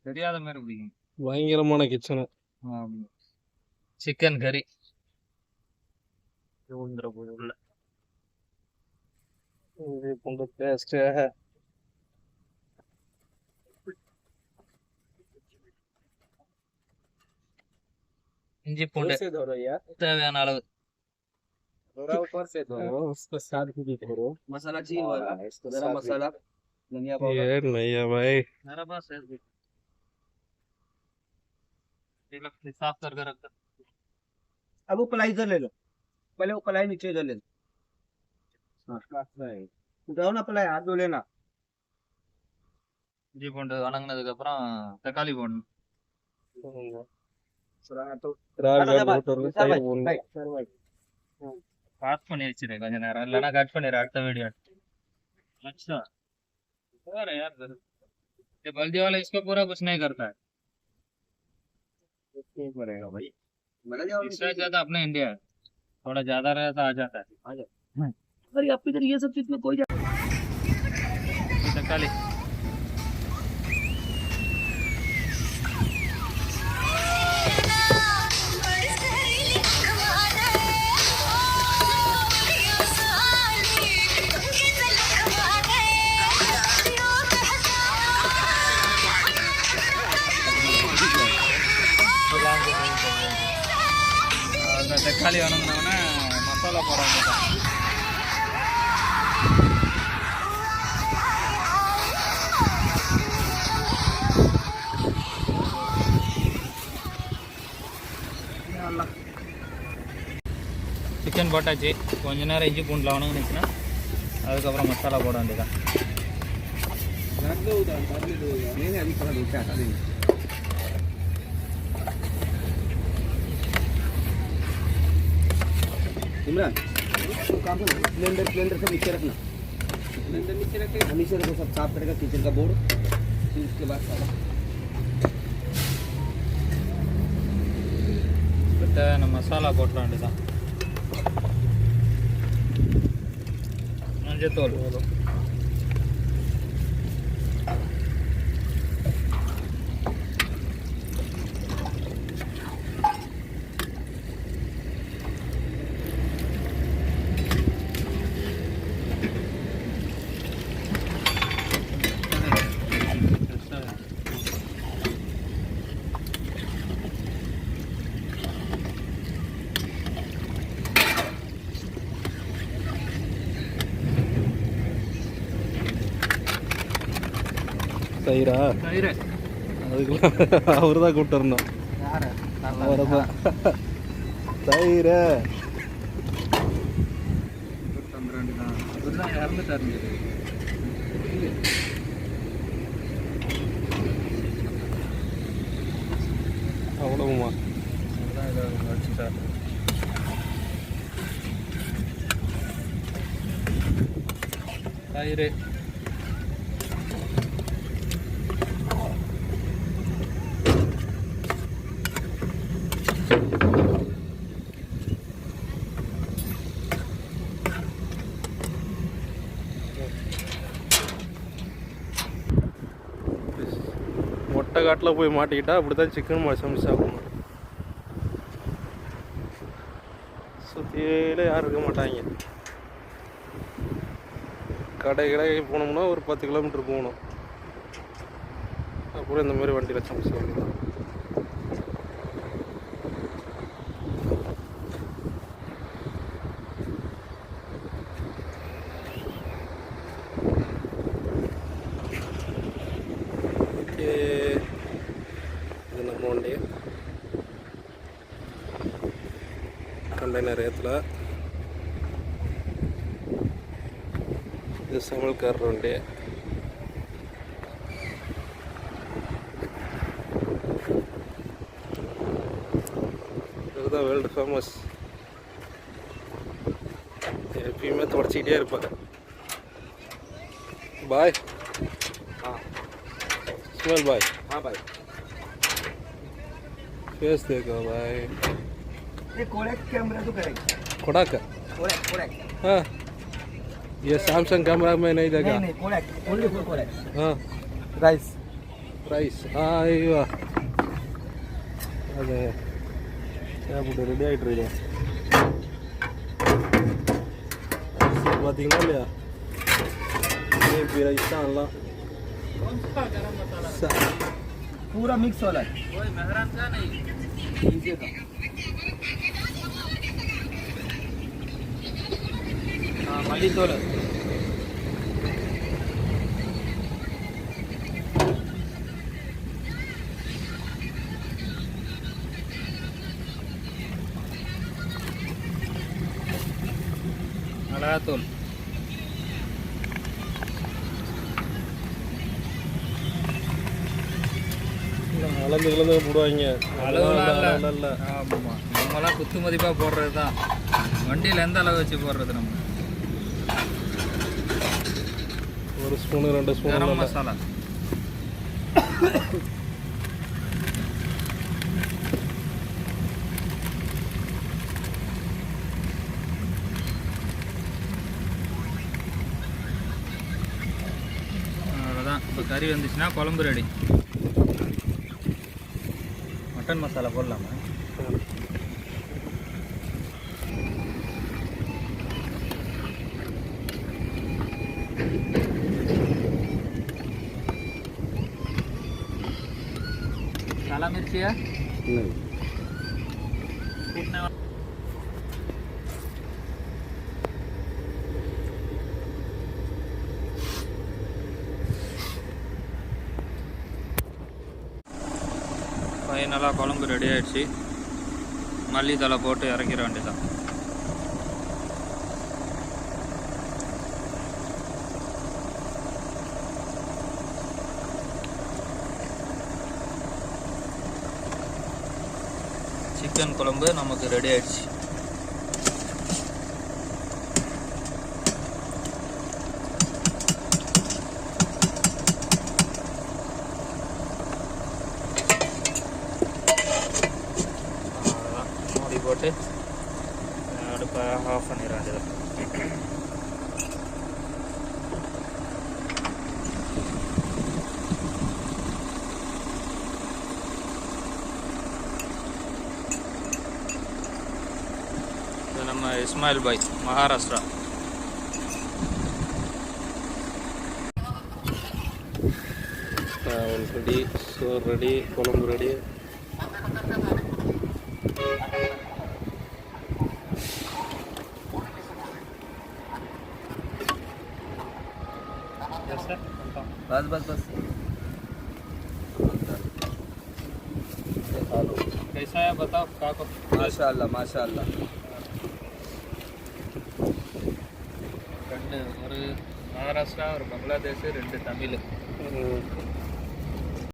தெரியாத மாதிரி பிடிக்கும். பயங்கரமான கிச்சனு. சிக்கன் கறி உள்ள பூண்டு பேஸ்ட், இஞ்சி பூண்டு தேவையான அளவு. मसाला चाहिए वाला गरम मसाला धनिया ये पाउडर नहीं है भाई। मेरा पास है, साफ कर रख दो। अब वो कलाई इधर ले लो, पहले वो कलाई नीचे इधर ले लो। उठाओ ना पलाई, हाथ धो लेना। இஞ்சி பூண்டு வணங்கினதுக்கு அப்புறம் தக்காளி போடணும். பாஸ் பண்ணி வச்சிரு கொஞ்ச நேரம், இல்லைன்னா கட் பண்ணிடு அடுத்த வீடியோ. अच्छा अरे यार ये बल्दी वाला इसको पूरा कुछ नहीं करता है, पड़ेगा भाई। इससे ज्यादा अपने इंडिया है, थोड़ा ज्यादा रहता आ जाता है। अरे आप इधर ये सब चीज में कोई तकाली தக்காளி வணங்கினோன்னா மசாலா போட வேண்டியதான். சிக்கன் போட்டாச்சு, கொஞ்ச நேரம் இஞ்சி பூண்டில் வணங்கினுச்சுன்னா அதுக்கப்புறம் மசாலா போட வேண்டியதான். इमरान काम करो, सिलेंडर सब नीचे रखना, सिलेंडर नीचे रखे, नीचे रखो, सब साफ करेगा किचन का बोर्ड। फिर उसके बाद सारा தேவையான மசாலா போட்டுற வேண்டியதான். மஞ்சத்தூள் தயிரா? அதுக்கெல்லாம் அவர் தான் கூப்பிட்டு இருந்தோம். தயிர அவ்வளவுமா? தயிர் மொட்டை காட்டில் போய் மாட்டிக்கிட்டா அப்படி தான் சிக்கன் சமைச்சு சாப்பிடணும். சுற்றியில யாரும் இருக்க மாட்டாங்க. கடைக்கு போனோம்னா ஒரு 10 கிலோமீட்டர் போகணும். அப்புறம் இந்த மாதிரி வண்டியில் சமைச்சு சாப்பிடலாம். இது நம்ம வண்டி கண்டெய்னர் ஏற்றல. இது சமையல்காரர் வண்டி. இதுதான் வேர்ல்டு ஃபேமஸ். எப்பயுமே தொடச்சிக்கிட்டே இருப்பேன். பாய். स्मेल भाई। हाँ भाई, फेस देखो भाई। ये कोडैक कैमरा तो करेगा। कोडैक? कोडैक। हाँ, ये सैमसंग कैमरा में नहीं देखा। नहीं कोडैक, ओनली फॉर कोडैक। हाँ गाइस ரைஸ் ஐயோ அது சாப்பிட்டு ரெடி ஆகிட்டு இருக்கேன். பார்த்தீங்களா இல்லையா? ரைஸ் தான் எல்லாம் पूरा मिक्स वाला है। कोई मेहरान का नहीं नीचे का हाँ मल्ली तोल अला तोल அளந்து கலந்து போடுவாங்க. அளவுலாம் இல்லை. ஆமாம், நம்மளாம் குத்து மதிப்பாக போடுறது தான். வண்டியில் எந்த அளவு வச்சு போடுறது நம்ம? ஒரு ஸ்பூனு 2 ஸ்பூன் கரம் மசாலா. அவ்வளோதான். இப்போ கறி வந்துச்சுன்னா குழம்பு ரெடி. மட்டன் மசாலா போடலாமா? काला मिर्ची है नहीं कूटने वाला ஃபைனலாக குழம்பு ரெடி ஆகிடுச்சு. மல்லித்தலை போட்டு இறக்கிற வேண்டியதான். சிக்கன் குழம்பு நமக்கு ரெடி ஆயிடுச்சு. அவ்வளோதான், மூடி போட்டு அடுப்பை ஆஃப் பண்ணிட வேண்டியது. நம்ம இஸ்மாயில் பாய், மகாராஷ்டிரா. ரெடி, சோறு ரெடி, குழம்பு ரெடி. बस बस बस कैसा है बताओ काको? माशाल्लाह माशाल्लाह ரெண்டு, ஒரு மகாராஷ்டிரா, ஒரு பங்களாதேஷ், 2 தமிழ்.